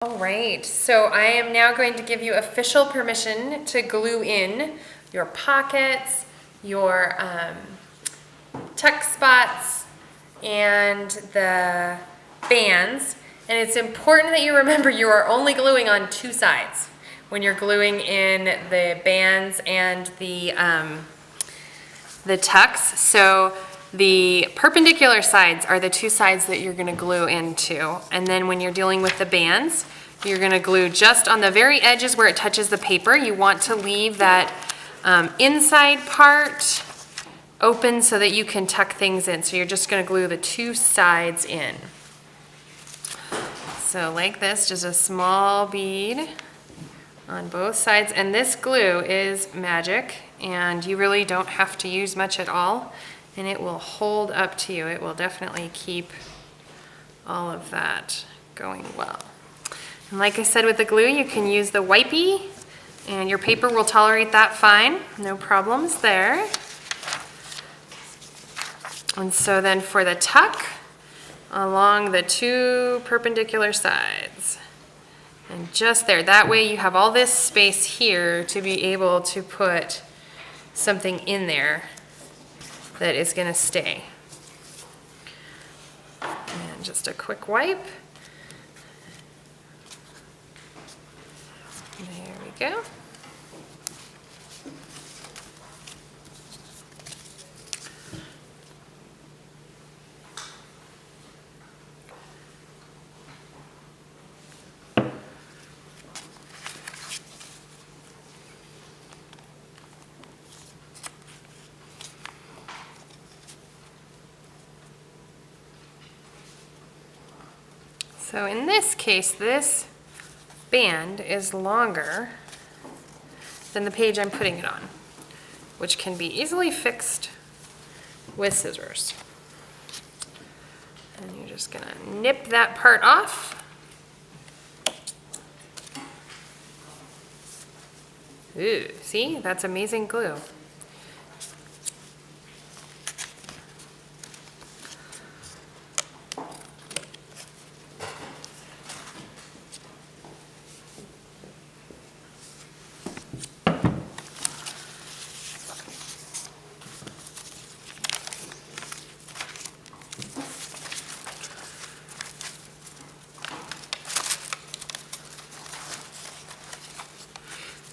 All right, so I am now going to give you official permission to glue in your pockets, your tuck spots, and the bands. And it's important that you remember you are only gluing on two sides when you're gluing in the bands and the tucks. So the perpendicular sides are the two sides that you're going to glue into. And then when you're dealing with the bands, you're going to glue just on the very edges where it touches the paper. You want to leave that inside part open so that you can tuck things in. So you're just going to glue the two sides in. So like this, just a small bead on both sides. And this glue is magic, and you really don't have to use much at all, and it will hold up to you. It will definitely keep all of that going well. And like I said with the glue, you can use the wipey, and your paper will tolerate that fine. No problems there. And so then for the tuck, along the two perpendicular sides. And just there, that way you have all this space here to be able to put something in there that is going to stay. And just a quick wipe. There we go. So in this case, this band is longer than the page I'm putting it on, which can be easily fixed with scissors. And you're just gonna nip that part off. Ooh, see, that's amazing glue.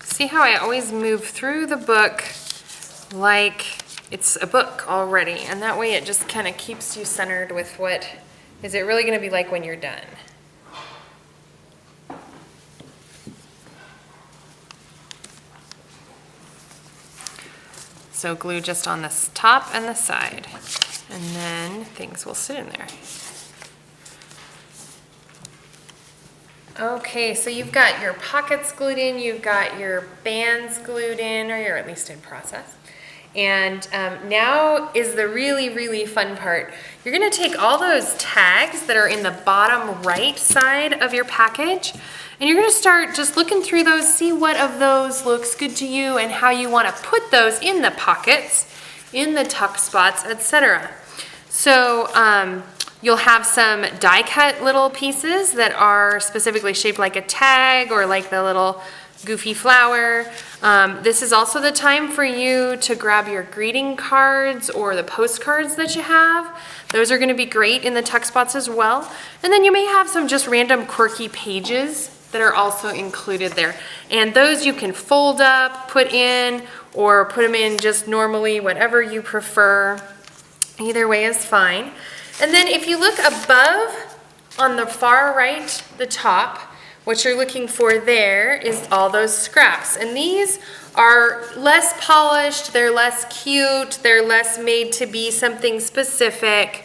See how I always move through the book like it's a book already, and that way it just kind of keeps you centered with what is it really going to be like when you're done. So glue just on the top and the side, and then things will sit in there. Okay, so you've got your pockets glued in, you've got your bands glued in, or you're at least in process. And now is the really, really fun part. You're gonna take all those tags that are in the bottom right side of your package, and you're gonna start just looking through those, see what of those looks good to you and how you wanna put those in the pockets, in the tuck spots, etc. So you'll have some die cut little pieces that are specifically shaped like a tag or like the little goofy flower. This is also the time for you to grab your greeting cards or the postcards that you have. Those are going to be great in the tuck spots as well. And then you may have some just random quirky pages that are also included there. And those you can fold up, put in, or put them in just normally, whatever you prefer. Either way is fine. And then if you look above on the far right, the top, what you're looking for there is all those scraps. And these are less polished, they're less cute, they're less made to be something specific.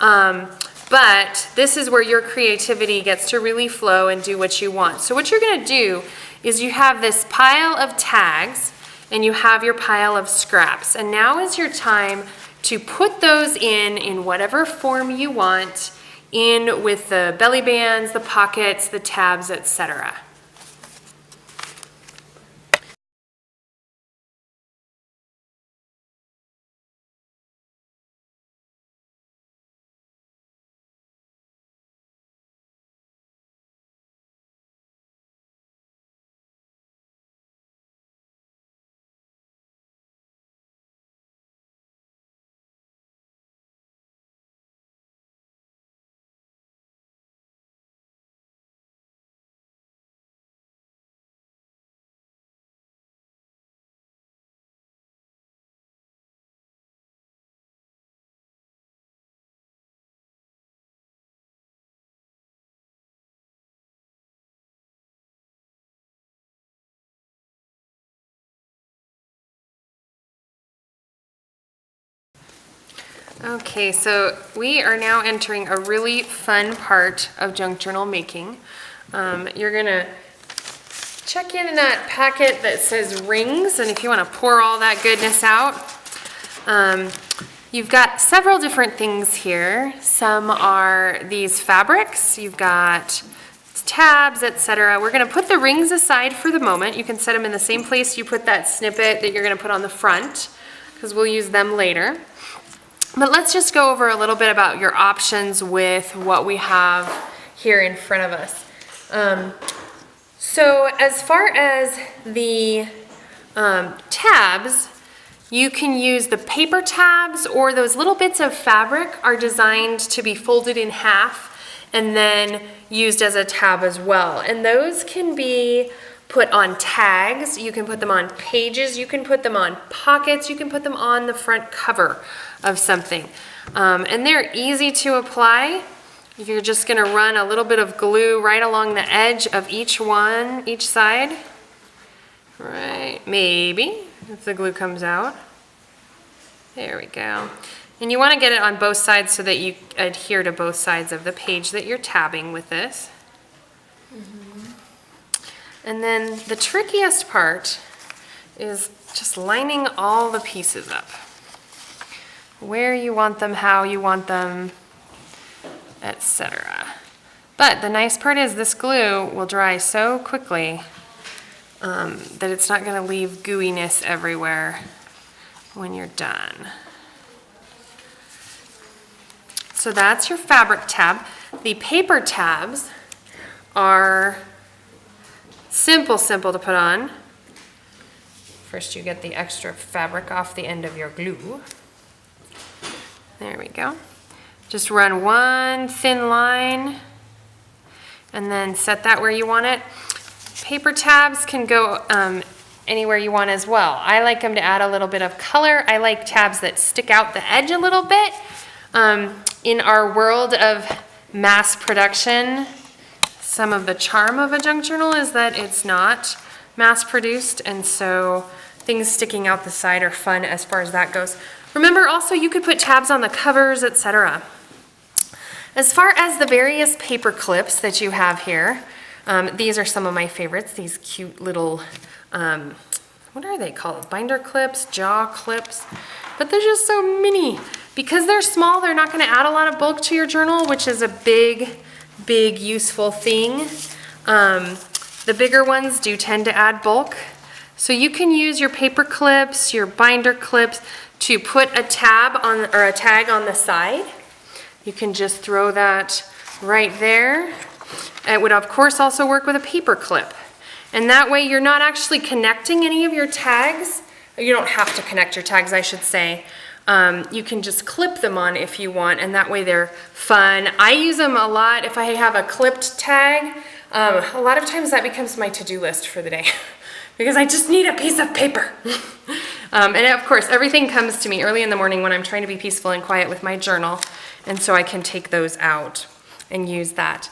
But this is where your creativity gets to really flow and do what you want. So what you're gonna do is you have this pile of tags and you have your pile of scraps. And now is your time to put those in whatever form you want, in with the belly bands, the pockets, the tabs, etc. Okay, so we are now entering a really fun part of junk journal making. You're gonna check in that packet that says rings, and if you want to pour all that goodness out, you've got several different things here. Some are these fabrics, you've got tabs, etc. We're going to put the rings aside for the moment. You can set them in the same place you put that snippet that you're going to put on the front, because we'll use them later. But let's just go over a little bit about your options with what we have here in front of us. So as far as the tabs, you can use the paper tabs, or those little bits of fabric are designed to be folded in half and then used as a tab as well. And those can be put on tags, you can put them on pages, you can put them on pockets, you can put them on the front cover of something. And they're easy to apply. You're just gonna run a little bit of glue right along the edge of each side. Right, maybe, if the glue comes out. There we go. And you wanna get it on both sides so that you adhere to both sides of the page that you're tabbing with this. And then the trickiest part is just lining all the pieces up. Where you want them, how you want them, etc. But the nice part is this glue will dry so quickly that it's not going to leave gooiness everywhere when you're done. So that's your fabric tab. The paper tabs are simple to put on. First you get the extra fabric off the end of your glue. There we go. Just run one thin line and then set that where you want it. Paper tabs can go anywhere you want as well. I like them to add a little bit of color. I like tabs that stick out the edge a little bit. In our world of mass production, some of the charm of a junk journal is that it's not mass produced, and so things sticking out the side are fun as far as that goes. Remember also you could put tabs on the covers, etc. As far as the various paper clips that you have here, these are some of my favorites, these cute little, what are they called? Binder clips, jaw clips, but they're just so mini. Because they're small, they're not gonna add a lot of bulk to your journal, which is a big useful thing. The bigger ones do tend to add bulk. So you can use your paper clips, your binder clips, to put a tab on, or a tag on the side. You can just throw that right there. It would of course also work with a paper clip. And that way you're not actually connecting any of your tags. You don't have to connect your tags, I should say. You can just clip them on if you want, and that way they're fun. I use them a lot if I have a clipped tag. A lot of times that becomes my to-do list for the day because I just need a piece of paper. And of course, everything comes to me early in the morning when I'm trying to be peaceful and quiet with my journal, and so I can take those out and use that.